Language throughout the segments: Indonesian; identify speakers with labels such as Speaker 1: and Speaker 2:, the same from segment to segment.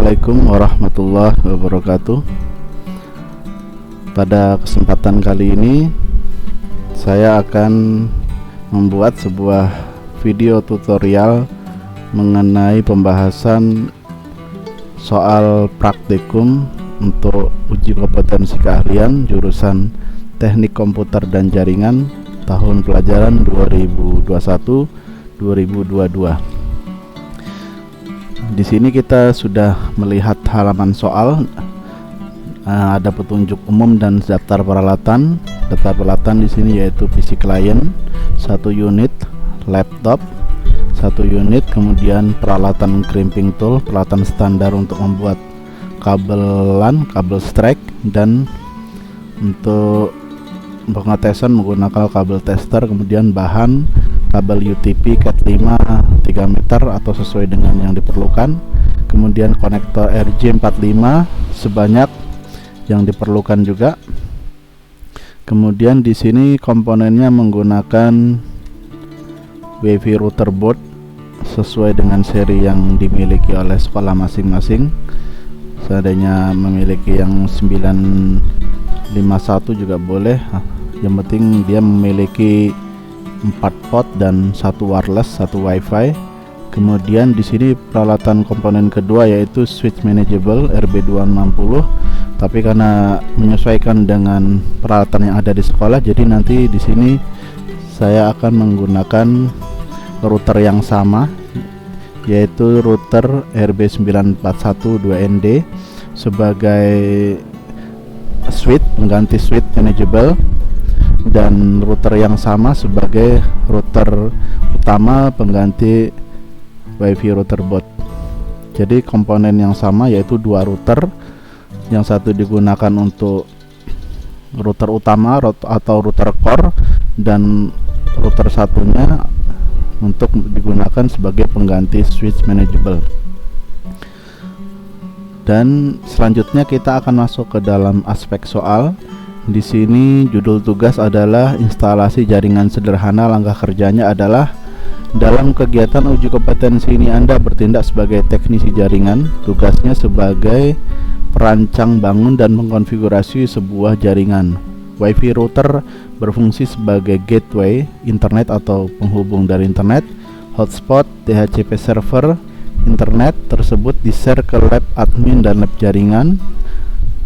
Speaker 1: Assalamualaikum warahmatullahi wabarakatuh. Pada kesempatan kali ini saya akan membuat sebuah video tutorial mengenai pembahasan soal praktikum untuk uji kompetensi keahlian jurusan Teknik Komputer dan Jaringan tahun pelajaran 2021-2022. Di sini kita sudah melihat halaman soal, ada petunjuk umum dan daftar peralatan. Daftar peralatan di sini yaitu PC client 1 unit, laptop 1 unit, kemudian peralatan crimping tool, peralatan standar untuk membuat kabel LAN, kabel strike, dan untuk pengetesan menggunakan kabel tester, kemudian bahan kabel UTP Cat 5 3 meter atau sesuai dengan yang diperlukan, kemudian konektor RJ45 sebanyak yang diperlukan juga. Kemudian di sini komponennya menggunakan WiFi router board sesuai dengan seri yang dimiliki oleh sekolah masing-masing. Seandainya memiliki yang 951 juga boleh, yang penting dia memiliki 4 port dan 1 wireless, 1 wifi. Kemudian di sini peralatan komponen kedua yaitu switch manageable RB260, tapi karena menyesuaikan dengan peralatan yang ada di sekolah, jadi nanti di sini saya akan menggunakan router yang sama, yaitu router RB941-2ND sebagai switch pengganti switch manageable, dan router yang sama sebagai router utama pengganti WiFi router board. Jadi komponen yang sama yaitu 2 router, yang satu digunakan untuk router utama atau router core, dan router satunya untuk digunakan sebagai pengganti switch manageable. Dan selanjutnya kita akan masuk ke dalam aspek soal. Di sini judul tugas adalah instalasi jaringan sederhana. Langkah kerjanya adalah dalam kegiatan uji kompetensi ini Anda bertindak sebagai teknisi jaringan. Tugasnya sebagai perancang bangun dan mengkonfigurasi sebuah jaringan. WiFi router berfungsi sebagai gateway internet atau penghubung dari internet. Hotspot DHCP server internet tersebut di-share ke lab admin dan lab jaringan.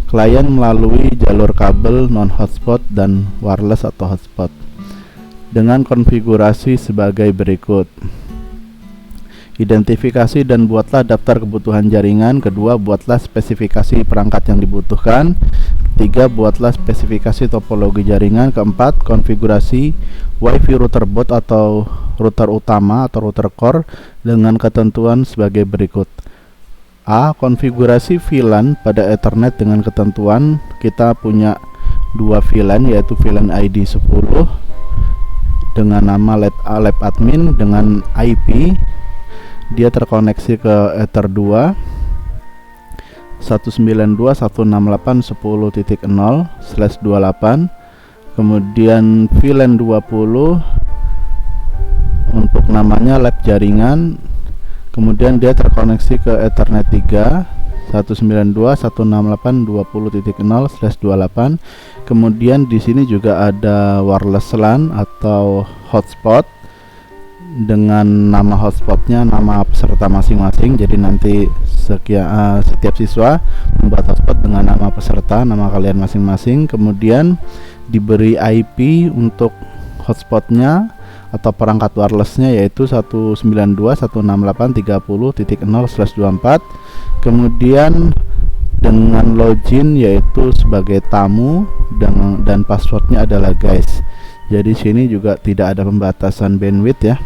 Speaker 1: Klien melalui jalur kabel non-hotspot dan wireless atau hotspot dengan konfigurasi sebagai berikut. Identifikasi dan buatlah daftar kebutuhan jaringan. Kedua, buatlah spesifikasi perangkat yang dibutuhkan. Ketiga, buatlah spesifikasi topologi jaringan. Keempat, konfigurasi WiFi router board atau router utama atau router core dengan ketentuan sebagai berikut. A. Konfigurasi VLAN pada Ethernet dengan ketentuan. Kita punya 2 VLAN, yaitu VLAN ID 10 dengan nama lab admin dengan IP dia terkoneksi ke Ether 2 192.168.10.0/28. Kemudian VLAN 20 untuk namanya lab jaringan, kemudian dia terkoneksi ke Ethernet 3 192.168.20.0/28. Kemudian di sini juga ada wireless LAN atau hotspot dengan nama hotspotnya nama peserta masing-masing. Jadi nanti setiap siswa membuat hotspot dengan nama peserta, nama kalian masing-masing. Kemudian diberi IP untuk hotspotnya atau perangkat wirelessnya yaitu 192.168.30.0/24. Kemudian dengan login yaitu sebagai tamu, dan passwordnya adalah guys. Jadi sini juga tidak ada pembatasan bandwidth ya.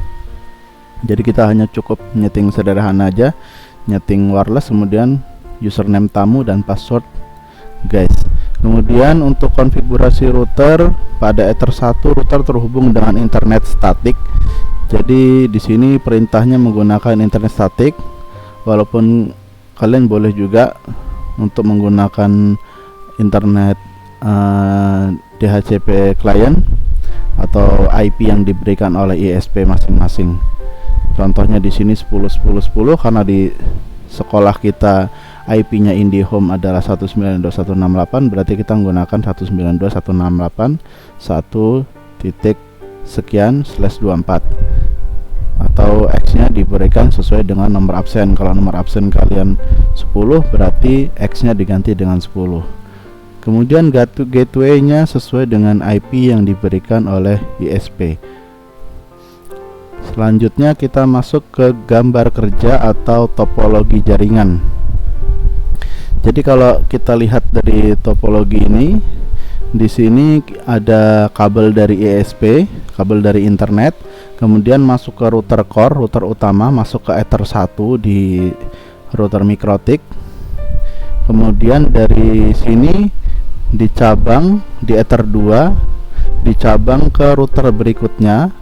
Speaker 1: Jadi kita hanya cukup nyeting sederhana aja, nyeting wireless, kemudian username tamu dan password guys. Kemudian untuk konfigurasi router, pada Ether 1 router terhubung dengan internet statik. Jadi di sini perintahnya menggunakan internet statik, walaupun kalian boleh juga untuk menggunakan internet DHCP client atau IP yang diberikan oleh ISP masing-masing. Contohnya di sini 10 10 10 karena di sekolah kita IP-nya IndiHome adalah 192.168, berarti kita menggunakan 192.168 1 titik sekian /24, atau X-nya diberikan sesuai dengan nomor absen. Kalau nomor absen kalian 10, berarti X-nya diganti dengan 10. Kemudian gateway-nya sesuai dengan IP yang diberikan oleh ISP. Selanjutnya kita masuk ke gambar kerja atau topologi jaringan. Jadi kalau kita lihat dari topologi ini, di sini ada kabel dari ISP, kabel dari internet, kemudian masuk ke router core, router utama, masuk ke Ether 1 di router mikrotik. Kemudian dari sini dicabang di Ether 2, dicabang ke router berikutnya.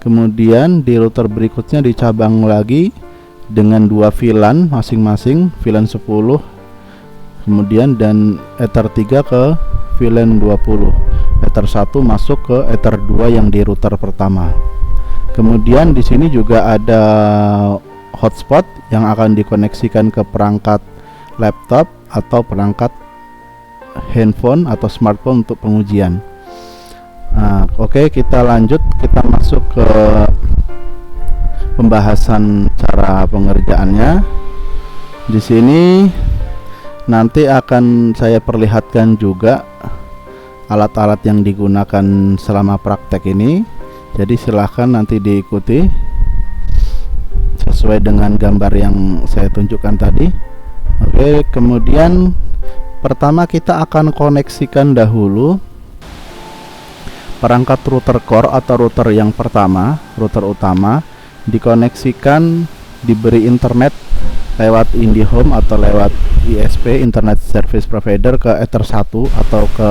Speaker 1: Kemudian di router berikutnya dicabang lagi dengan 2 VLAN masing-masing, VLAN 10 kemudian dan Ether 3 ke VLAN 20. Ether 1 masuk ke Ether 2 yang di router pertama. Kemudian di sini juga ada hotspot yang akan dikoneksikan ke perangkat laptop atau perangkat handphone atau smartphone untuk pengujian. Nah, oke, kita lanjut, kita masuk ke pembahasan cara pengerjaannya. Di sini nanti akan saya perlihatkan juga alat-alat yang digunakan selama praktek ini. Jadi silahkan nanti diikuti sesuai dengan gambar yang saya tunjukkan tadi. Oke, kemudian pertama kita akan koneksikan dahulu perangkat router core atau router yang pertama, router utama, dikoneksikan, diberi internet lewat IndiHome atau lewat ISP, Internet Service Provider, ke Ether 1 atau ke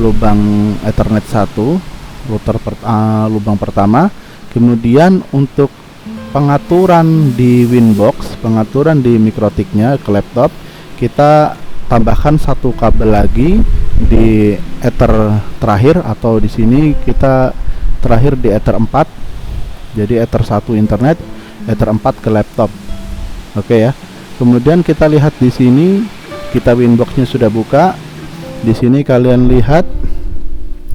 Speaker 1: lubang Ethernet 1, router lubang pertama. Kemudian untuk pengaturan di Winbox, pengaturan di mikrotiknya ke laptop, kita tambahkan satu kabel lagi di Ether terakhir, atau di sini kita terakhir di Ether 4. Jadi Ether 1 internet, Ether 4 ke laptop. Oke ya. Kemudian kita lihat di sini, kita Winbox-nya sudah buka. Di sini kalian lihat,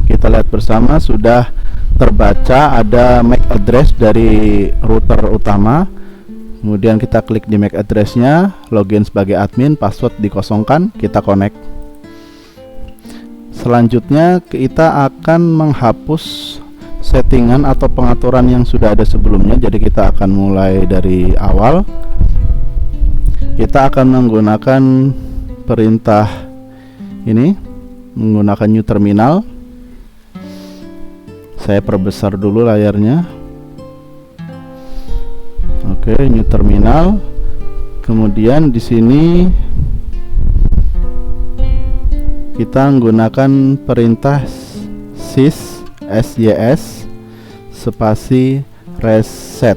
Speaker 1: kita lihat bersama sudah terbaca ada MAC address dari router utama. Kemudian kita klik di MAC address-nya, login sebagai admin, password dikosongkan, kita connect. Selanjutnya kita akan menghapus settingan atau pengaturan yang sudah ada sebelumnya. Jadi kita akan mulai dari awal. Kita akan menggunakan perintah ini, menggunakan new terminal. Saya perbesar dulu layarnya. Oke, new terminal. Kemudian di sini kita menggunakan perintah sys spasi reset.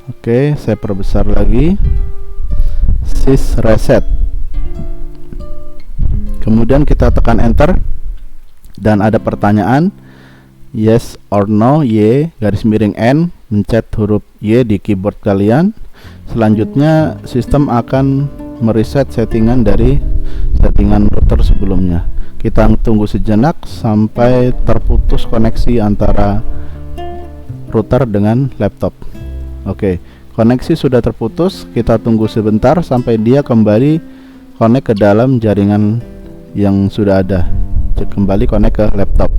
Speaker 1: Oke, saya perbesar lagi, sys reset. Kemudian kita tekan enter dan ada pertanyaan yes or no, Y garis miring N, mencet huruf Y di keyboard kalian. Selanjutnya sistem akan mereset settingan dari settingan router sebelumnya. Kita tunggu sejenak sampai terputus koneksi antara router dengan laptop. Oke, koneksi sudah terputus. Kita tunggu sebentar sampai dia kembali connect ke dalam jaringan yang sudah ada, kembali connect ke laptop.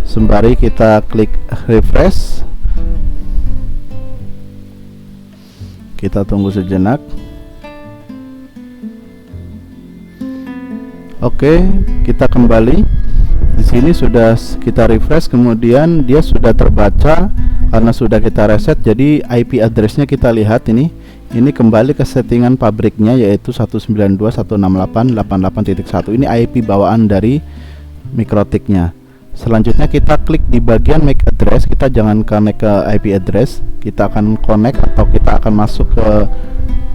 Speaker 1: Sembari kita klik refresh, kita tunggu sejenak. Oke, kita kembali. Di sini sudah kita refresh, kemudian dia sudah terbaca karena sudah kita reset. Jadi IP addressnya kita lihat ini kembali ke settingan pabriknya, yaitu 192.168.88.1. Ini IP bawaan dari mikrotiknya. Selanjutnya kita klik di bagian MAC address. Kita jangan connect ke IP address, kita akan connect atau kita akan masuk ke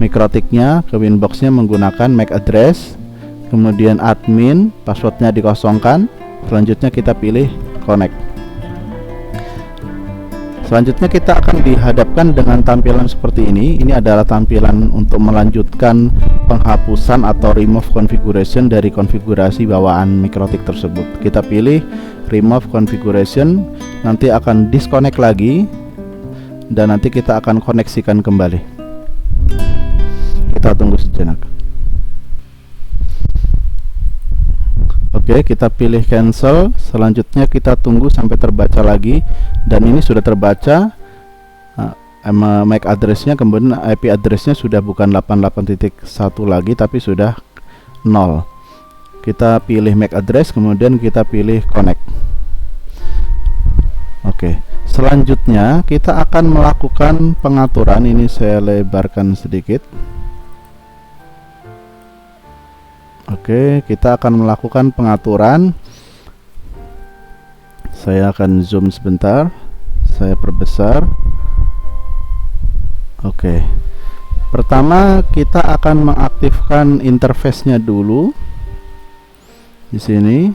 Speaker 1: mikrotiknya, ke Winbox-nya menggunakan MAC address. Kemudian admin, passwordnya dikosongkan. Selanjutnya kita pilih connect. Selanjutnya kita akan dihadapkan dengan tampilan seperti ini. Ini adalah tampilan untuk melanjutkan penghapusan atau remove configuration dari konfigurasi bawaan Mikrotik tersebut. Kita pilih remove configuration, nanti akan disconnect lagi dan nanti kita akan koneksikan kembali. Kita tunggu sejenak. Oke, kita pilih cancel. Selanjutnya kita tunggu sampai terbaca lagi, dan ini sudah terbaca. MAC addressnya, kemudian IP addressnya sudah bukan 88.1 lagi tapi sudah 0. Kita pilih MAC address, kemudian kita pilih connect. Oke, selanjutnya kita akan melakukan pengaturan. Ini saya lebarkan sedikit. Oke, kita akan melakukan pengaturan. Saya akan zoom sebentar, saya perbesar. Oke, pertama kita akan mengaktifkan interface-nya dulu. Di sini,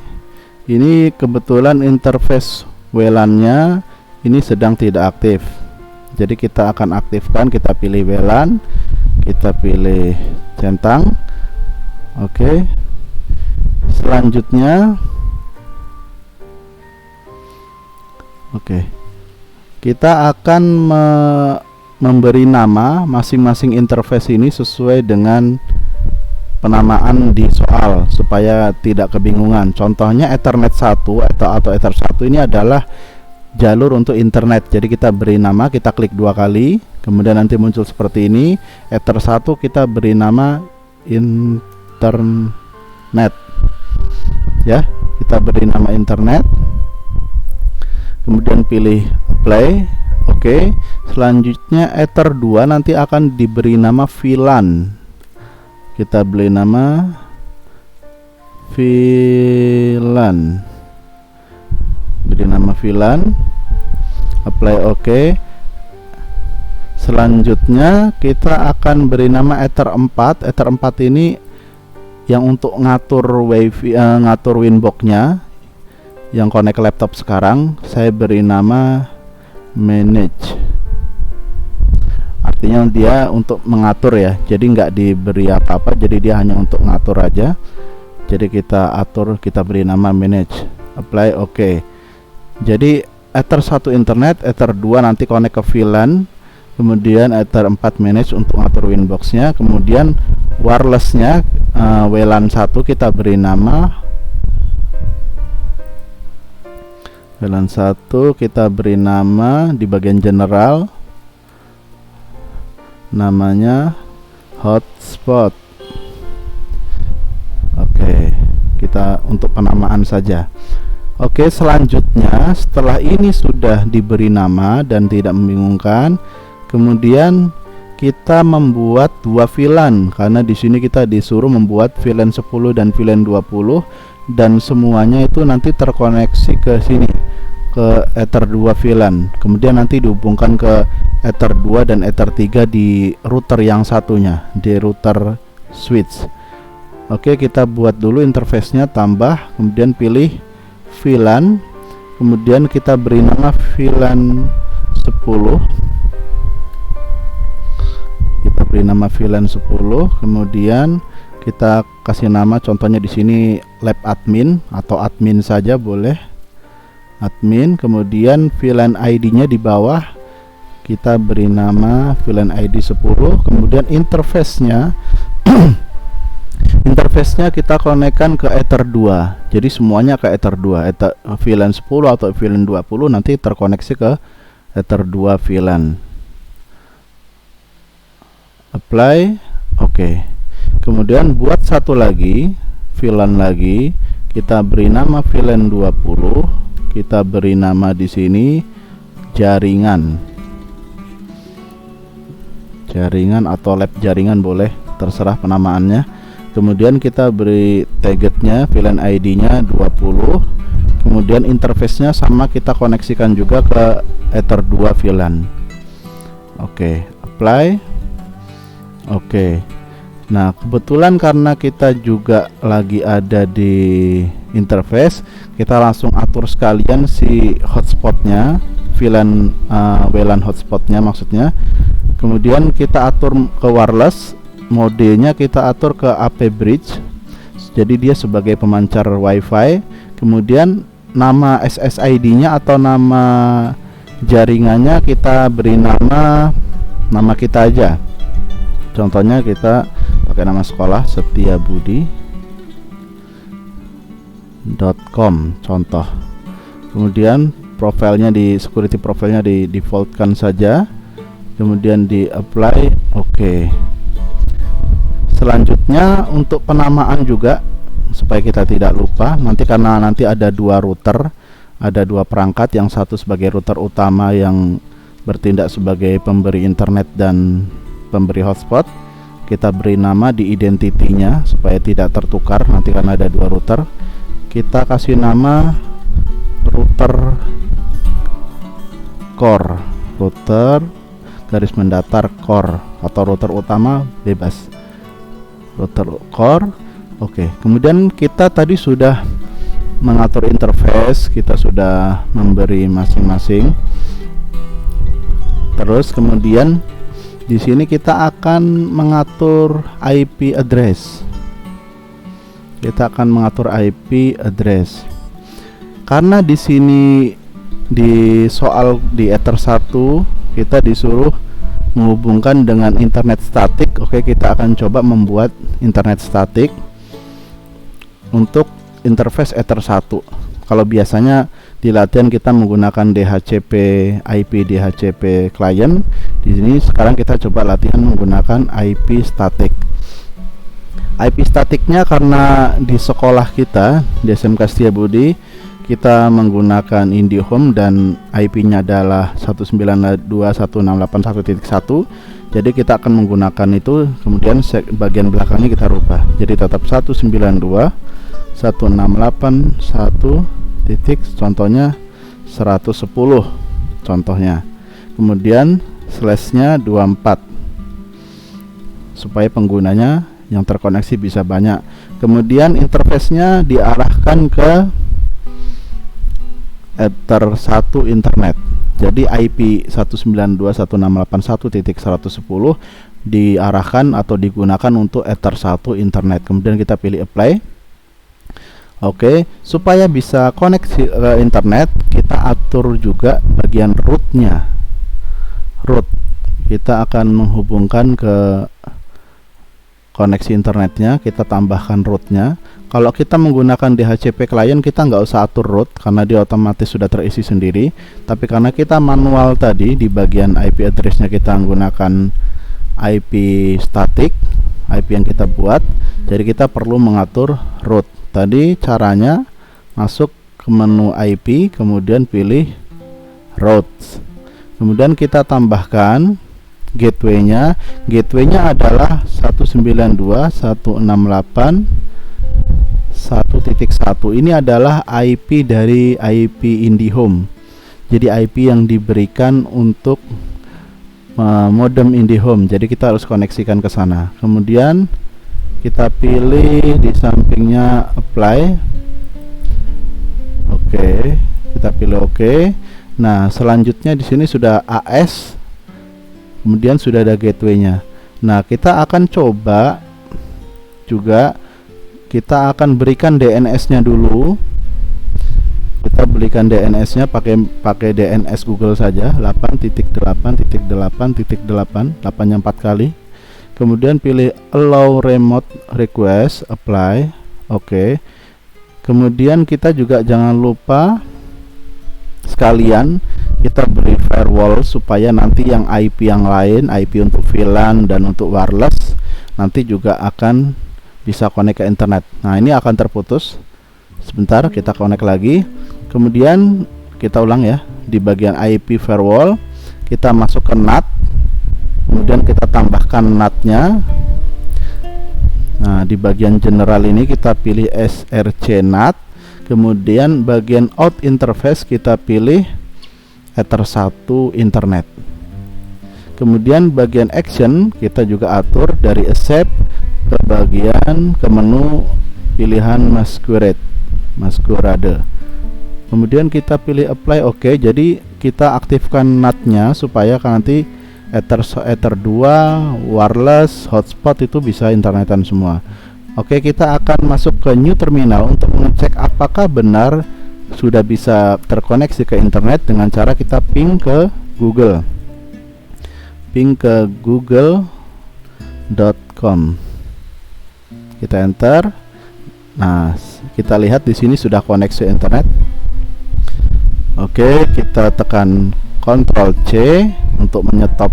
Speaker 1: ini kebetulan interface WLAN-nya ini sedang tidak aktif. Jadi kita akan aktifkan. Kita pilih WLAN, kita pilih centang. Oke, selanjutnya kita akan memberi nama masing-masing interface ini sesuai dengan penamaan di soal supaya tidak kebingungan. Contohnya Ethernet 1 atau Ether 1 ini adalah jalur untuk internet. Jadi kita beri nama, kita klik 2 kali, kemudian nanti muncul seperti ini. Ether 1 kita beri nama internet, ya, kita beri nama internet, kemudian pilih apply. Oke, selanjutnya Ether 2 nanti akan diberi nama VLAN. Kita beri nama VLAN, beri nama VLAN, apply. Oke, selanjutnya kita akan beri nama Ether 4. Ether 4 ini yang untuk ngatur wifi, ngatur winbox-nya yang connect laptop sekarang. Saya beri nama manage, artinya dia untuk mengatur ya, jadi nggak diberi apa-apa, jadi dia hanya untuk ngatur aja. Jadi kita atur, kita beri nama manage, apply. Oke, jadi Ether 1 internet, Ether 2 nanti connect ke VLAN, kemudian Ether 4 manage untuk ngatur winbox-nya, kemudian wireless-nya WLAN 1 kita beri nama WLAN 1, kita beri nama di bagian general, namanya hotspot. Oke, kita untuk penamaan saja. Oke, selanjutnya setelah ini sudah diberi nama dan tidak membingungkan, kemudian kita membuat 2 VLAN, karena di sini kita disuruh membuat VLAN 10 dan VLAN 20, dan semuanya itu nanti terkoneksi ke sini, ke Ether 2 VLAN, kemudian nanti dihubungkan ke Ether 2 dan Ether 3 di router yang satunya, di router switch. Oke, kita buat dulu interface-nya, tambah, kemudian pilih VLAN, kemudian kita beri nama VLAN 10. Kita beri nama VLAN 10, kemudian kita kasih nama, contohnya di sini lab admin atau admin saja boleh, admin. Kemudian VLAN ID-nya di bawah kita beri nama VLAN ID 10. Kemudian interface-nya interface-nya kita konekkan ke Ether 2. Jadi semuanya ke Ether 2. VLAN 10 atau VLAN 20 nanti terkoneksi ke Ether 2 VLAN. Apply. Oke. Kemudian buat satu lagi VLAN lagi, kita beri nama VLAN 20, kita beri nama di sini jaringan atau lab jaringan boleh, terserah penamaannya. Kemudian kita beri targetnya, VLAN ID-nya 20, kemudian interface-nya sama, kita koneksikan juga ke Ether 2 VLAN. Oke, apply. Oke. Nah, kebetulan karena kita juga lagi ada di interface, kita langsung atur sekalian si hotspotnya, WLAN hotspotnya maksudnya. Kemudian kita atur ke wireless, modenya kita atur ke AP bridge, jadi dia sebagai pemancar WiFi. Kemudian nama SSID-nya atau nama jaringannya kita beri nama kita aja. Contohnya kita pakai nama sekolah setiabudi.com contoh. Kemudian security profilnya di defaultkan saja. Kemudian di apply, oke. Selanjutnya untuk penamaan juga supaya kita tidak lupa, karena nanti ada dua router, ada dua perangkat, yang satu sebagai router utama yang bertindak sebagai pemberi internet dan pemberi hotspot. Kita beri nama di identity-nya supaya tidak tertukar nanti karena ada dua router. Kita kasih nama router core, router garis mendatar core, atau router utama bebas, router core. Oke, kemudian kita tadi sudah mengatur interface, kita sudah memberi masing-masing. Terus kemudian di sini kita akan mengatur IP address. Kita akan mengatur IP address. Karena di sini di Ether 1 kita disuruh menghubungkan dengan internet statik. Oke, kita akan coba membuat internet statik untuk interface Ether 1. Kalau biasanya di latihan kita menggunakan DHCP IP DHCP client, di sini sekarang kita coba latihan menggunakan IP static. IP statiknya karena di sekolah kita di SMK Setiabudi kita menggunakan IndiHome dan IP-nya adalah 192.168.1.1. Jadi kita akan menggunakan itu, kemudian bagian belakangnya kita rubah. Jadi tetap 192.168.1. Contohnya 110 contohnya, kemudian slashnya 24 supaya penggunanya yang terkoneksi bisa banyak. Kemudian interface-nya diarahkan ke Ether 1 internet. Jadi IP 192.168.1.110 diarahkan atau digunakan untuk Ether 1 internet. Kemudian kita pilih apply. Oke, supaya bisa koneksi ke internet, kita atur juga bagian rootnya. Root, kita akan menghubungkan ke koneksi internetnya, kita tambahkan rootnya. Kalau kita menggunakan DHCP client, kita nggak usah atur root karena dia otomatis sudah terisi sendiri. Tapi karena kita manual tadi, di bagian IP addressnya kita menggunakan IP static, IP yang kita buat, jadi kita perlu mengatur root. Tadi caranya masuk ke menu IP, kemudian pilih routes, kemudian kita tambahkan gateway-nya. Gateway-nya adalah 192.168.1.1. Ini adalah IP dari IP IndiHome. Jadi IP yang diberikan untuk modem IndiHome. Jadi kita harus koneksikan ke sana. Kemudian kita pilih di sampingnya apply. Oke, kita pilih oke. Nah, selanjutnya di sini sudah AS, kemudian sudah ada gateway-nya. Nah, kita akan coba juga, kita akan berikan DNS-nya dulu. Kita berikan DNS-nya pakai DNS Google saja, 8.8.8.8, 8-nya 4 kali. Kemudian pilih allow remote request, apply. Oke. Kemudian kita juga jangan lupa sekalian kita beri firewall supaya nanti yang IP yang lain, IP untuk VLAN dan untuk wireless, nanti juga akan bisa connect ke internet. Nah, ini akan terputus. Sebentar, kita connect lagi. Kemudian kita ulang ya, di bagian IP firewall kita masuk ke NAT, kemudian kita tambahkan NAT-nya. Nah, di bagian general ini kita pilih SRC NAT, kemudian bagian out interface kita pilih Ether 1 internet. Kemudian bagian action kita juga atur dari accept ke menu pilihan masquerade. Kemudian kita pilih apply, oke. Jadi kita aktifkan NAT-nya supaya nanti Ether 2, wireless, hotspot itu bisa internetan semua. Oke, kita akan masuk ke new terminal untuk mengecek apakah benar sudah bisa terkoneksi ke internet dengan cara kita ping ke Google. Ping ke google.com. Kita enter. Nah, kita lihat di sini sudah koneksi internet. Oke, kita tekan Ctrl C untuk menyetop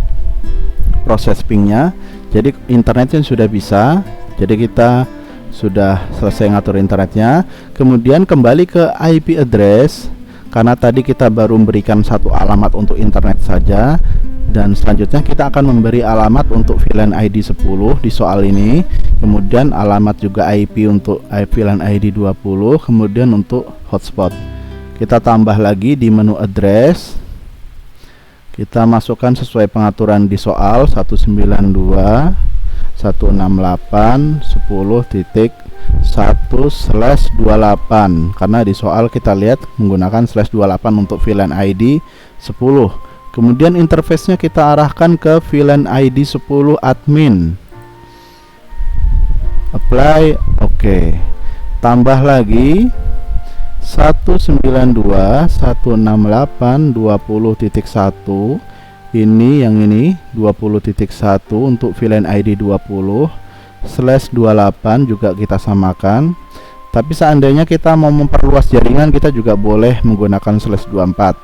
Speaker 1: proses pingnya. Jadi internetnya sudah bisa. Jadi kita sudah selesai ngatur internetnya. Kemudian kembali ke IP address, karena tadi kita baru memberikan satu alamat untuk internet saja. Dan selanjutnya kita akan memberi alamat untuk VLAN ID 10 di soal ini. Kemudian alamat juga IP untuk VLAN ID 20. Kemudian untuk hotspot kita tambah lagi di menu address. Kita masukkan sesuai pengaturan di soal 192.168.10.1/28, karena di soal kita lihat menggunakan /28 untuk VLAN ID 10. Kemudian interface-nya kita arahkan ke VLAN ID 10 admin. Apply, oke. Tambah lagi 192.168.20.1. Ini yang ini 20.1 untuk VLAN ID 20 /28 juga kita samakan. Tapi seandainya kita mau memperluas jaringan, kita juga boleh menggunakan /24.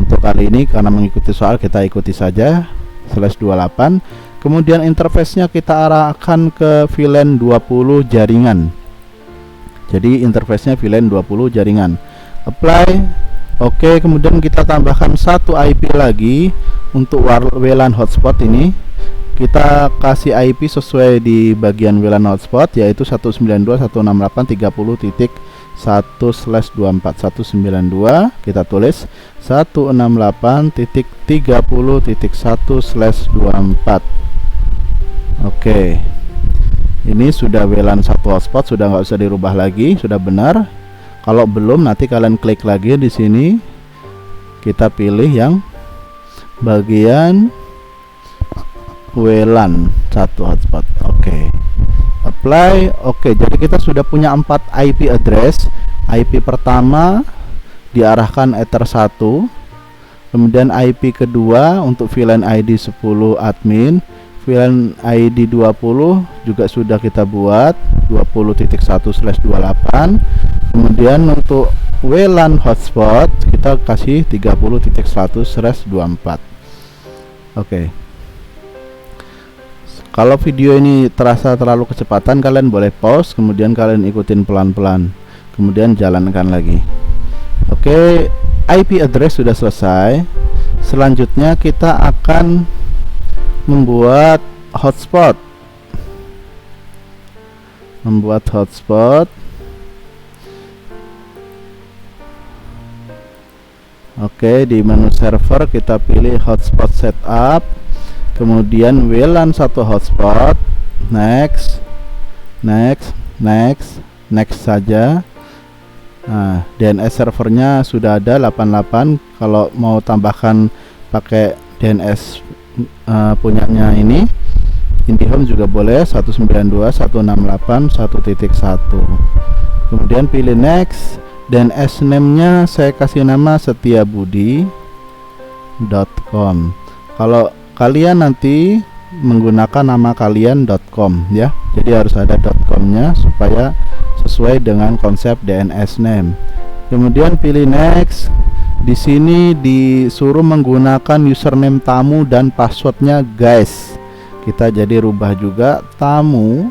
Speaker 1: Untuk kali ini karena mengikuti soal, kita ikuti saja /28. Kemudian interface-nya kita arahkan ke VLAN 20 jaringan. Jadi interface-nya VLAN 20 jaringan. Apply, oke. Kemudian kita tambahkan satu IP lagi untuk WLAN hotspot ini. Kita kasih IP sesuai di bagian WLAN hotspot, yaitu 192.168.30.1/24. Kita tulis 168.30.1/24. Oke. Ini sudah WLAN satu hotspot, sudah nggak usah dirubah lagi, sudah benar. Kalau belum, nanti kalian klik lagi di sini. Kita pilih yang bagian WLAN satu hotspot. Oke. Apply, oke. Jadi kita sudah punya 4 IP address. IP pertama diarahkan Ether 1. Kemudian IP kedua untuk VLAN ID 10 admin. VLAN ID 20 juga sudah kita buat 20.1/28. Kemudian untuk WLAN hotspot kita kasih 30.1/24. Oke. Kalau video ini terasa terlalu kecepatan, kalian boleh pause, kemudian kalian ikutin pelan-pelan, kemudian jalankan lagi. Oke, IP address sudah selesai. Selanjutnya kita akan membuat hotspot. Oke, di menu server kita pilih hotspot setup, kemudian WLAN satu hotspot, next saja. Nah, DNS servernya sudah ada 88. Kalau mau tambahkan pakai DNS punyanya ini IndiHome juga boleh, 192.168.1.1. Kemudian pilih next. DNS name-nya saya kasih nama setiabudi.com. Kalau kalian nanti menggunakan nama kalian .com ya. Jadi harus ada .com-nya supaya sesuai dengan konsep DNS name. Kemudian pilih next. Di sini disuruh menggunakan username tamu dan passwordnya guys. Kita jadi rubah juga tamu.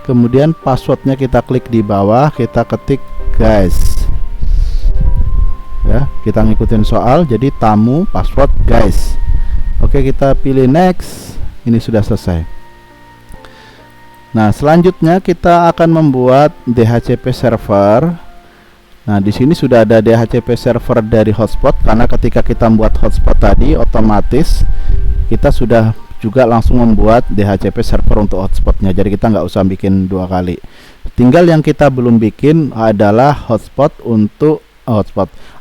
Speaker 1: Kemudian passwordnya kita klik di bawah, kita ketik guys. Ya, kita ngikutin soal, jadi tamu password guys. Oke, kita pilih next. Ini sudah selesai. Nah, selanjutnya kita akan membuat DHCP server. Nah, di sini sudah ada DHCP server dari hotspot, karena ketika kita membuat hotspot tadi otomatis kita sudah juga langsung membuat DHCP server untuk hotspotnya, jadi kita nggak usah bikin dua kali. Tinggal yang kita belum bikin adalah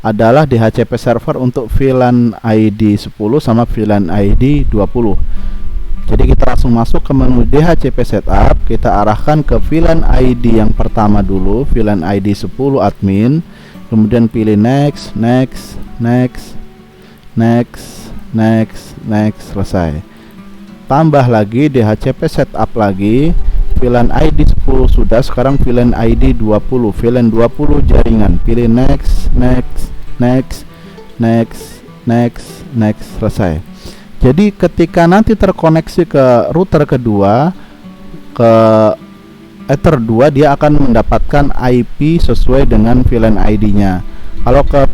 Speaker 1: adalah DHCP server untuk VLAN ID 10 sama VLAN ID 20. Jadi kita langsung masuk ke menu DHCP setup, kita arahkan ke VLAN ID yang pertama dulu, VLAN ID 10 admin, kemudian pilih next, selesai. Tambah lagi DHCP setup lagi, VLAN ID 10 sudah, sekarang VLAN ID 20, VLAN 20 jaringan, pilih next, selesai. Jadi ketika nanti terkoneksi ke router kedua, ke Ether 2, dia akan mendapatkan IP sesuai dengan VLAN ID-nya. Kalau ke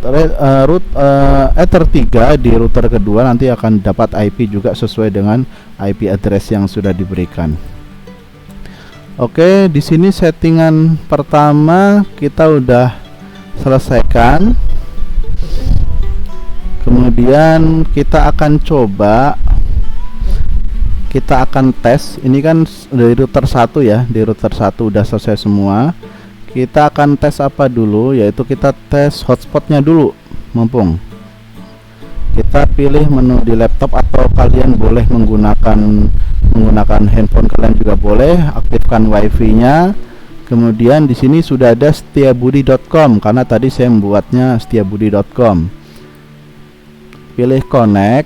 Speaker 1: Ether 3 di router kedua nanti akan dapat IP juga sesuai dengan IP address yang sudah diberikan. Oke, di sini settingan pertama kita udah selesaikan. Kemudian kita akan coba, kita akan tes. Ini kan dari router 1 ya, di router 1 udah selesai semua. Kita akan tes apa dulu, yaitu kita tes hotspotnya dulu. Mumpung kita pilih menu di laptop, atau kalian boleh menggunakan handphone kalian juga boleh. Aktifkan wifi nya. Kemudian di sini sudah ada setiabudi.com, karena tadi saya membuatnya setiabudi.com. Pilih connect.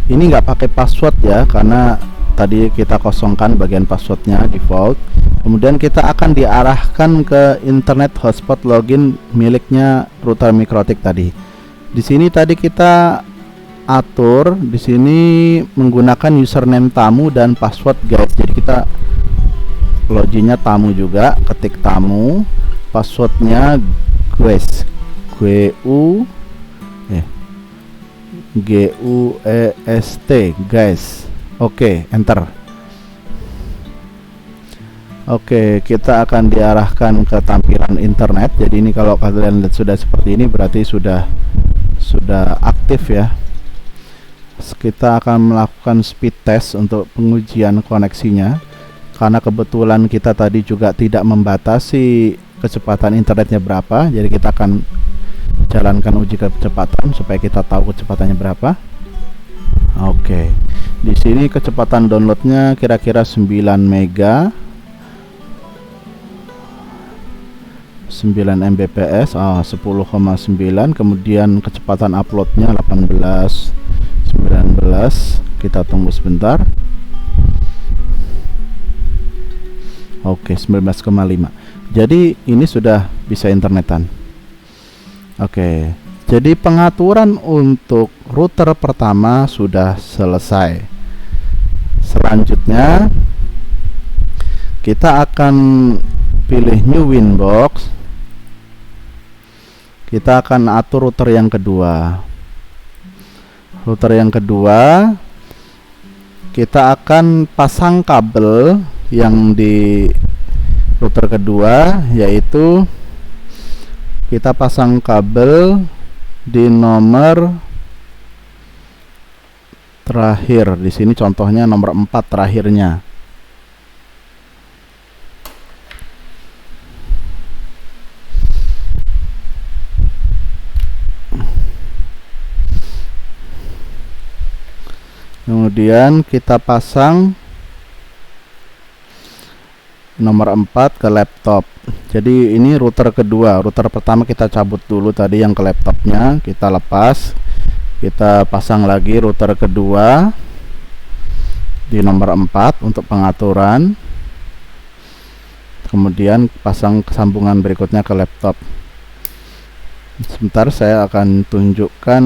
Speaker 1: Ini nggak pakai password ya, karena tadi kita kosongkan bagian passwordnya default. Kemudian kita akan diarahkan ke internet hotspot login miliknya router Mikrotik tadi. Di sini tadi kita atur, di sini menggunakan username tamu dan password guys. Jadi kita loginnya tamu juga, ketik tamu, passwordnya guys, GUEST guys. Oke, enter. Oke, kita akan diarahkan ke tampilan internet. Jadi ini kalau kalian lihat sudah seperti ini, berarti sudah aktif ya. Kita akan melakukan speed test untuk pengujian koneksinya, karena kebetulan kita tadi juga tidak membatasi kecepatan internetnya berapa. Jadi kita akan jalankan uji kecepatan supaya kita tahu kecepatannya berapa. Oke, di sini kecepatan downloadnya kira-kira 9 mega, 9 Mbps, 10,9. Kemudian kecepatan uploadnya 18, 19. Kita tunggu sebentar. Oke, 19,5. Jadi ini sudah bisa internetan. Oke, jadi pengaturan untuk router pertama sudah selesai. Selanjutnya kita akan pilih new Winbox. Kita akan atur router yang kedua. Router yang kedua kita akan pasang kabel yang di router kedua, yaitu kita pasang kabel di nomor terakhir. Di sini contohnya nomor 4 terakhirnya. Kemudian kita pasang nomor 4 ke laptop. Jadi ini router kedua. Router pertama kita cabut dulu tadi yang ke laptopnya, kita lepas. Kita pasang lagi router kedua di nomor 4 untuk pengaturan. Kemudian pasang sambungan berikutnya ke laptop. Sebentar, saya akan tunjukkan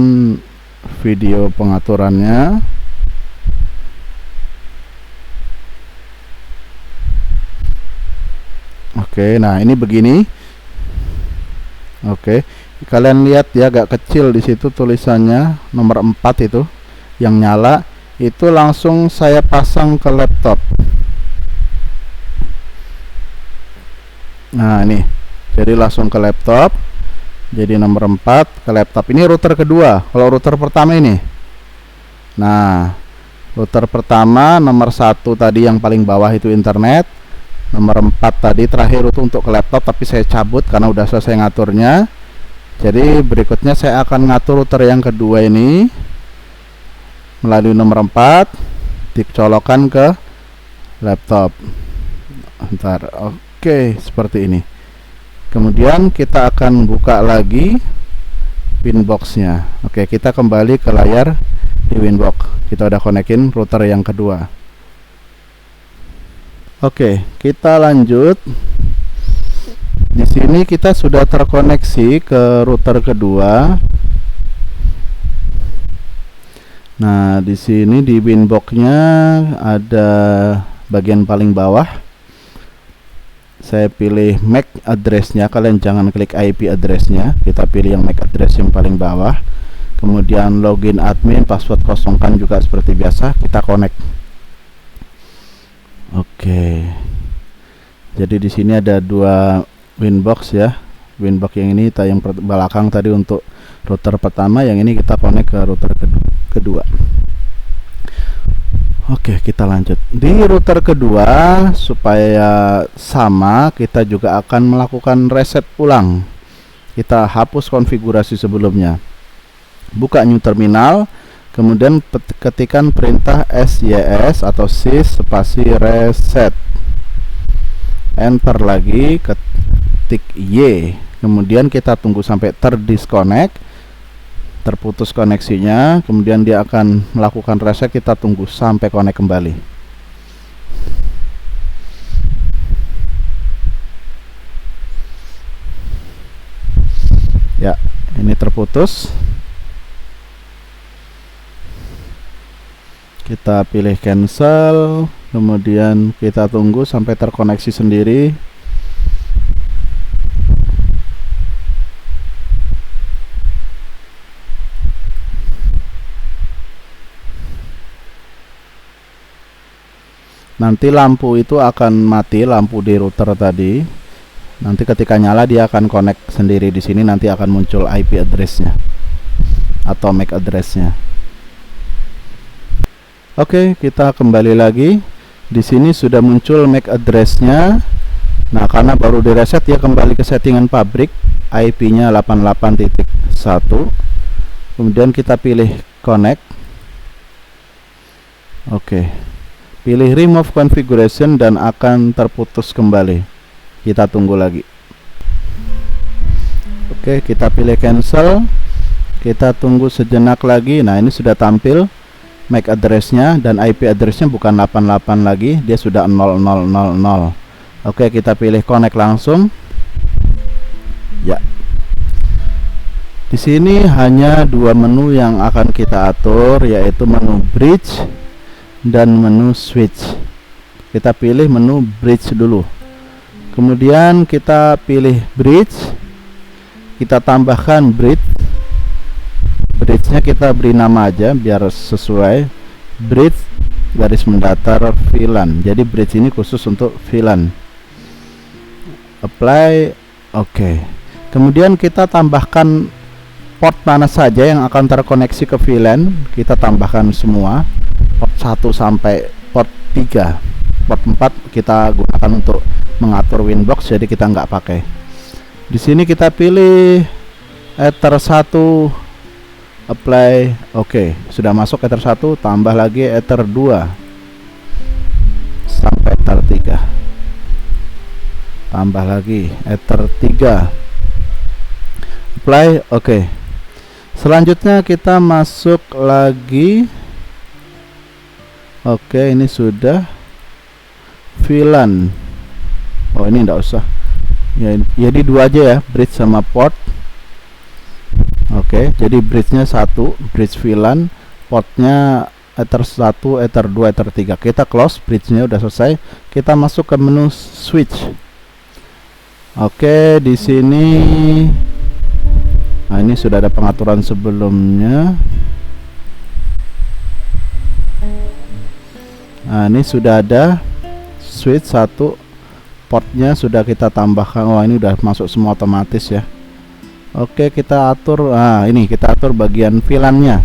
Speaker 1: video pengaturannya. Oke, nah ini begini. Oke, kalian lihat ya, agak kecil di situ tulisannya nomor 4 itu yang nyala. Itu langsung saya pasang ke laptop. Nah ini, jadi langsung ke laptop. Jadi nomor 4 ke laptop. Ini router kedua. Kalau router pertama ini Nah, router pertama nomor 1 tadi yang paling bawah itu internet, nomor 4 tadi terakhir itu untuk ke laptop, tapi saya cabut karena udah selesai ngaturnya. Jadi berikutnya saya akan ngatur router yang kedua ini melalui nomor 4, dicolokan ke laptop. Ntar, oke, seperti ini. Kemudian kita akan buka lagi Winbox-nya. Oke, kita kembali ke layar di Winbox. Kita udah konekin router yang kedua. Oke, kita lanjut. Di sini kita sudah terkoneksi ke router kedua. Nah, di sini di Winbox-nya ada bagian paling bawah. Saya pilih MAC address-nya, kalian jangan klik IP address-nya, kita pilih yang MAC address yang paling bawah. Kemudian login admin, password kosongkan juga seperti biasa, kita connect. Oke. Jadi di sini ada dua Winbox ya. Winbox yang ini yang belakang tadi untuk router pertama, yang ini kita connect ke router kedua. Oke, kita lanjut. Di router kedua, supaya sama, kita juga akan melakukan reset ulang. Kita hapus konfigurasi sebelumnya. Buka new terminal, kemudian ketikkan perintah sys atau sys spasi reset. Enter lagi, ketik Y. Kemudian kita tunggu sampai terdisconnect, terputus koneksinya, kemudian dia akan melakukan reset, kita tunggu sampai connect kembali. Ya, ini terputus. Kita pilih cancel, kemudian kita tunggu sampai terkoneksi sendiri. Nanti lampu itu akan mati, lampu di router tadi. Nanti ketika nyala dia akan connect sendiri. Di sini nanti akan muncul IP address-nya atau MAC address-nya. Oke, kita kembali lagi. Di sini sudah muncul MAC address-nya. Nah, karena baru direset ya kembali ke settingan pabrik, IP-nya 88.1. Kemudian kita pilih connect. Oke. Pilih remove configuration dan akan terputus kembali. Kita tunggu lagi. Oke, kita pilih cancel. Kita tunggu sejenak lagi. Nah, ini sudah tampil MAC address-nya dan IP address-nya bukan 88 lagi, dia sudah 0000. Oke, kita pilih connect langsung. Ya. Di sini hanya dua menu yang akan kita atur, yaitu menu bridge dan menu switch. Kita pilih menu bridge dulu. Kemudian kita pilih bridge. Kita tambahkan bridge. Bridge-nya kita beri nama aja biar sesuai. Bridge garis mendatar VLAN. Jadi bridge ini khusus untuk VLAN. Apply. Oke. Kemudian kita tambahkan port mana saja yang akan terkoneksi ke VLAN. Kita tambahkan semua. Port 1 sampai port 3. Port 4 kita gunakan untuk mengatur Winbox, jadi kita nggak pakai. Di sini kita pilih Ether 1, apply. Oke, sudah masuk Ether 1, tambah lagi Ether 2 sampai Ether 3. Tambah lagi Ether 3. Apply. Oke. Selanjutnya kita masuk lagi. Oke, ini sudah VLAN. Oh, ini enggak usah. Ya, jadi dua aja ya, bridge sama port. Oke, jadi bridge-nya 1, bridge VLAN, portnya Ether 1, Ether 2, Ether 3. Kita close, bridge-nya udah selesai. Kita masuk ke menu switch. Oke, di sini nah ini sudah ada pengaturan sebelumnya. Nah, ini sudah ada switch 1, portnya sudah kita tambahkan. Oh, ini udah masuk semua otomatis ya. Oke, kita atur. Nah, ini kita atur bagian VLAN-nya.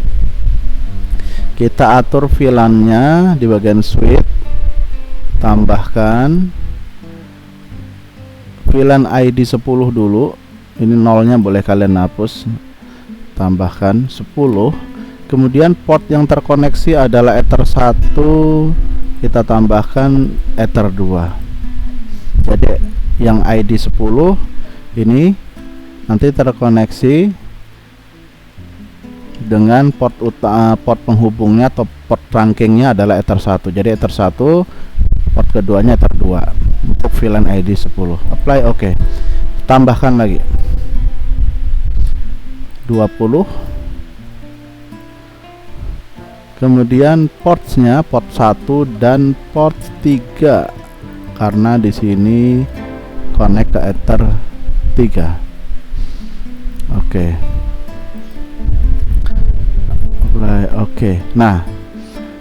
Speaker 1: Kita atur VLAN-nya di bagian switch, tambahkan VLAN ID 10 dulu. Ini nolnya boleh kalian hapus, tambahkan 10. Kemudian port yang terkoneksi adalah Ether 1, kita tambahkan Ether 2. Jadi yang ID 10 ini nanti terkoneksi dengan port port penghubungnya atau port trunkingnya adalah Ether 1. Jadi Ether 1, port keduanya Ether 2 untuk VLAN ID 10. Apply, oke. Tambahkan lagi 20. Kemudian portsnya port 1 dan port 3 karena di sini connect ke Ether 3. Oke. Oke. Nah,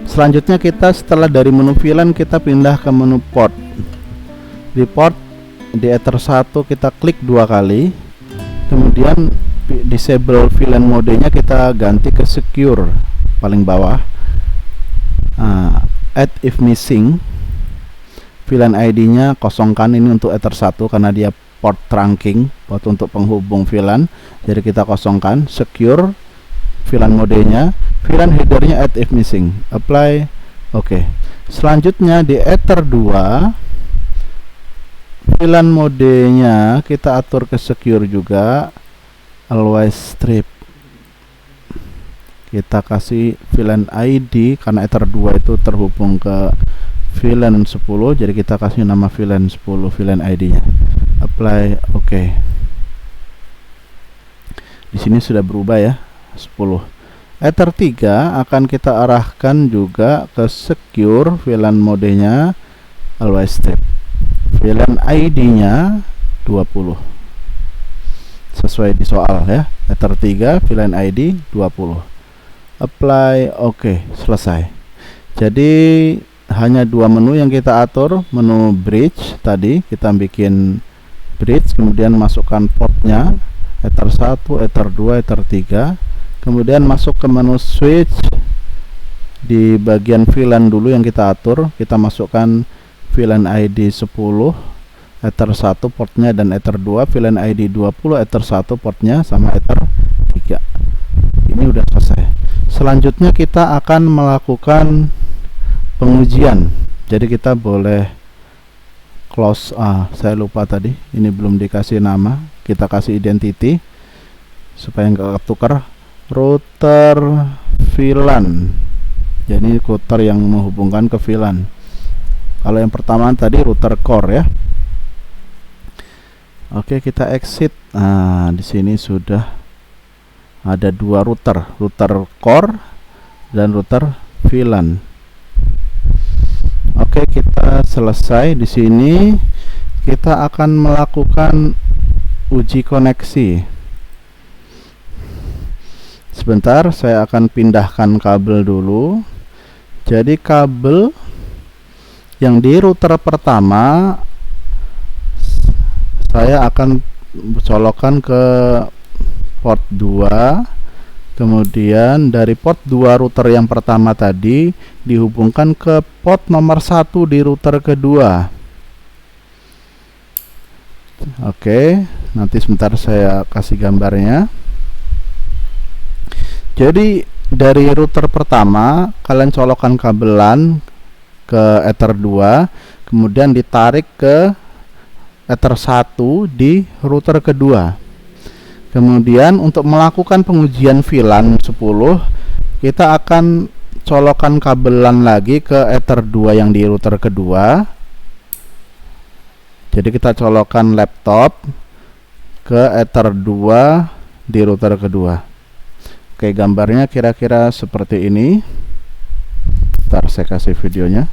Speaker 1: selanjutnya kita setelah dari menu VLAN kita pindah ke menu port. Di port di Ether 1 kita klik 2 kali. Kemudian disable VLAN modenya kita ganti ke secure paling bawah. Add if missing. VLAN ID-nya kosongkan, ini untuk Ether 1 karena dia port trunking, port untuk penghubung VLAN. Jadi kita kosongkan, secure VLAN modenya, VLAN headernya add if missing, apply, oke. Selanjutnya di Ether 2 VLAN modenya kita atur ke secure juga, always strip. Kita kasih VLAN ID karena Ether 2 itu terhubung ke VLAN 10, jadi kita kasih nama VLAN 10 VLAN ID-nya. Apply, oke. Di sini sudah berubah ya, 10. Ether 3 akan kita arahkan juga ke secure VLAN modenya, always strip. VLAN ID-nya 20. Sesuai di soal ya. Ether 3 VLAN ID 20. Apply, oke, selesai. Jadi hanya dua menu yang kita atur. Menu bridge tadi kita bikin bridge, kemudian masukkan portnya Ether 1, Ether 2, Ether 3. Kemudian masuk ke menu switch. Di bagian VLAN dulu yang kita atur, kita masukkan VLAN ID 10 Ether 1 portnya dan Ether 2, VLAN ID 20 Ether 1 portnya sama Ether 3. Ini udah selesai. Selanjutnya kita akan melakukan pengujian. Jadi kita boleh close. Saya lupa tadi, ini belum dikasih nama. Kita kasih identity supaya nggak ketukar. Router VLAN. Jadi router yang menghubungkan ke VLAN. Kalau yang pertama tadi router core ya. Oke, kita exit. Di sini sudah ada dua router core dan router VLAN. Oke, kita selesai. Di sini kita akan melakukan uji koneksi. Sebentar, saya akan pindahkan kabel dulu. Jadi kabel yang di router pertama saya akan colokkan ke port 2, kemudian dari port 2 router yang pertama tadi dihubungkan ke port nomor 1 di router kedua. Oke, nanti sebentar saya kasih gambarnya. Jadi dari router pertama kalian colokkan kabelan ke Ether 2, kemudian ditarik ke Ether 1 di router kedua. Kemudian untuk melakukan pengujian VLAN 10, kita akan colokkan kabelan lagi ke Ether 2 yang di router kedua. Jadi kita colokkan laptop ke Ether 2 di router kedua. Oke, gambarnya kira-kira seperti ini. Ntar saya kasih videonya.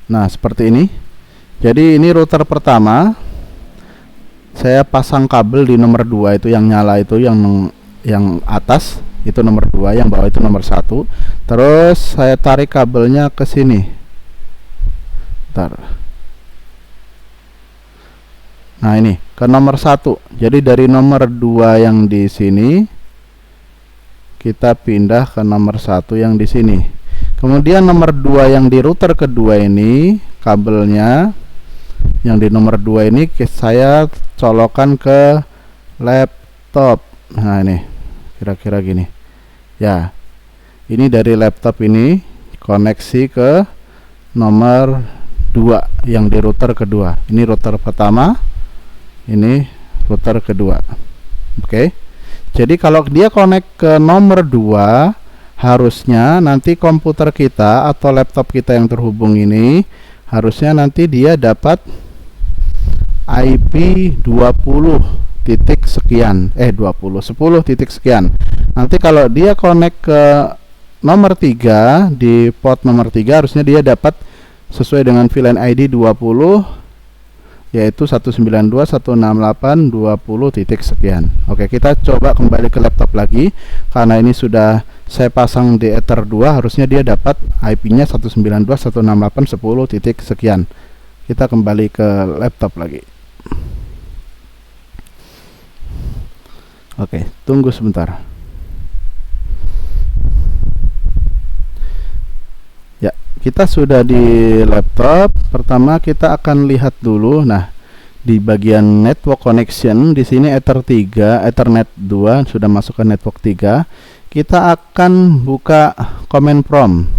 Speaker 1: Nah, seperti ini. Jadi ini router pertama. Saya pasang kabel di nomor 2 itu yang nyala itu, yang atas itu nomor 2, yang bawah itu nomor 1. Terus saya tarik kabelnya ke sini. Bentar. Nah, ini ke nomor 1. Jadi dari nomor 2 yang di sini kita pindah ke nomor 1 yang di sini. Kemudian nomor 2 yang di router kedua ini, kabelnya yang di nomor 2 ini saya colokan ke laptop. Nah, ini kira-kira gini. Ya. Ini dari laptop ini koneksi ke nomor 2 yang di router kedua. Ini router pertama, ini router kedua. Oke. Jadi kalau dia connect ke nomor 2, harusnya nanti komputer kita atau laptop kita yang terhubung ini harusnya nanti dia dapat IP 20 titik sekian, 10 titik sekian. Nanti kalau dia connect ke nomor 3, di port nomor 3 harusnya dia dapat sesuai dengan VLAN ID 20, yaitu 192.168.20 titik sekian. Oke, kita coba kembali ke laptop lagi. Karena ini sudah saya pasang di Ether 2, harusnya dia dapat IP-nya 192.168.10 titik sekian. Kita kembali ke laptop lagi. Oke, tunggu sebentar. Ya, kita sudah di laptop. Pertama kita akan lihat dulu. Nah, di bagian network connection di sini Ethernet 2 sudah masuk ke network 3. Kita akan buka command prompt.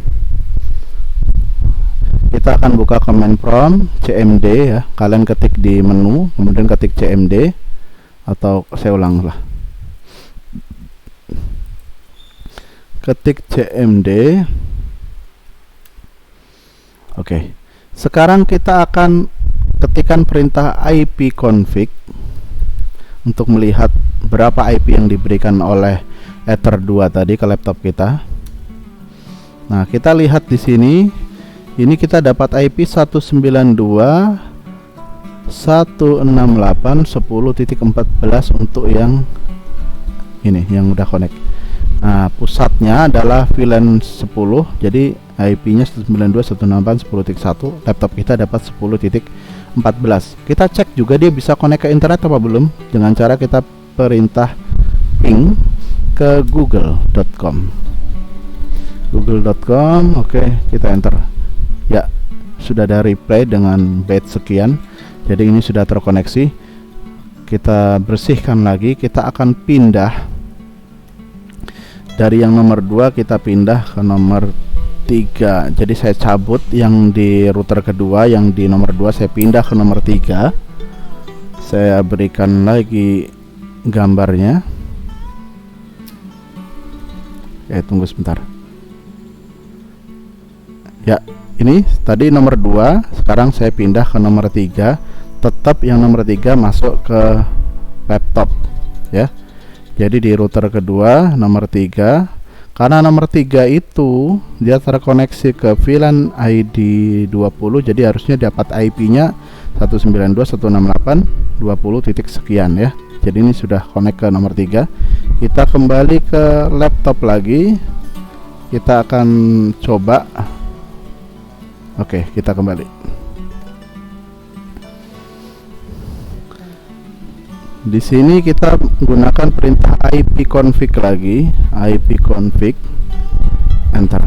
Speaker 1: Kita akan buka command prompt cmd ya. Kalian ketik di menu, kemudian ketik cmd, atau saya ulang lah. Ketik cmd. Oke. Sekarang kita akan ketikkan perintah ipconfig untuk melihat berapa IP yang diberikan oleh Ether 2 tadi ke laptop kita. Nah, kita lihat di sini. Ini kita dapat IP 192.168.10.14 untuk yang ini yang udah connect. Nah, pusatnya adalah VLAN 10. Jadi IP-nya 192.168.10.1. Laptop kita dapat 10.14. Kita cek juga dia bisa connect ke internet apa belum dengan cara kita perintah ping ke google.com. google.com. Oke, kita enter. Ya, sudah ada reply dengan byte sekian. Jadi ini sudah terkoneksi. Kita bersihkan lagi. Kita akan pindah dari yang nomor 2, kita pindah ke nomor 3. Jadi saya cabut yang di router kedua, yang di nomor 2 saya pindah ke nomor 3. Saya berikan lagi gambarnya. Tunggu sebentar. Ya, ini tadi nomor 2, sekarang saya pindah ke nomor 3. Tetap yang nomor 3 masuk ke laptop ya. Jadi di router kedua nomor 3, karena nomor 3 itu dia terkoneksi ke VLAN ID 20, jadi harusnya dapat IP-nya 192.168.20 titik sekian ya. Jadi ini sudah connect ke nomor 3. Kita kembali ke laptop lagi. Kita akan coba. Oke, kita kembali. Di sini kita menggunakan perintah ipconfig lagi, ipconfig, enter.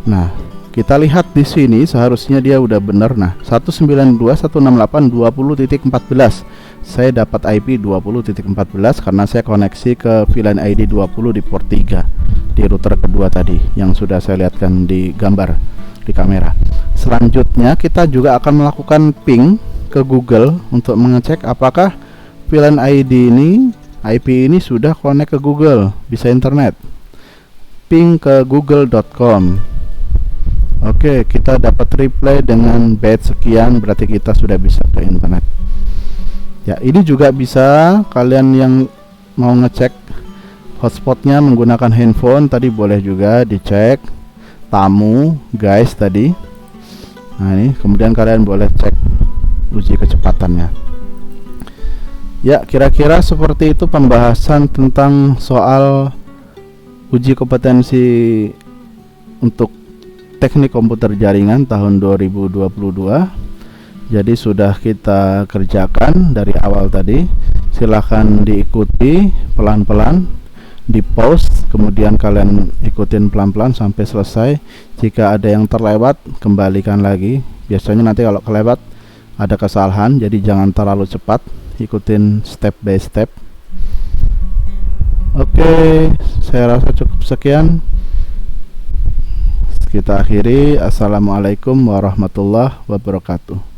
Speaker 1: Nah, kita lihat di sini seharusnya dia udah benar. Nah, 192.168.20.14. Saya dapat IP 20.14 karena saya koneksi ke VLAN ID 20 di port 3 di router kedua tadi yang sudah saya lihatkan di gambar di kamera. Selanjutnya kita juga akan melakukan ping ke Google untuk mengecek apakah VLAN ID ini, IP ini sudah connect ke Google, bisa internet. Ping ke google.com. Oke, kita dapat reply dengan byte sekian, berarti kita sudah bisa ke internet. Ya, ini juga bisa kalian yang mau ngecek hotspotnya menggunakan handphone tadi boleh juga dicek. Tamu, guys tadi. Nah, ini kemudian kalian boleh cek uji kecepatannya. Ya, kira-kira seperti itu pembahasan tentang soal uji kompetensi untuk teknik komputer jaringan tahun 2022. Jadi sudah kita kerjakan dari awal tadi. Silahkan diikuti pelan-pelan, di pause, kemudian kalian ikutin pelan-pelan sampai selesai. Jika ada yang terlewat, kembalikan lagi. Biasanya nanti kalau kelewat ada kesalahan, jadi jangan terlalu cepat, ikutin step by step. Oke, saya rasa cukup sekian. Kita akhiri. Assalamualaikum warahmatullahi wabarakatuh.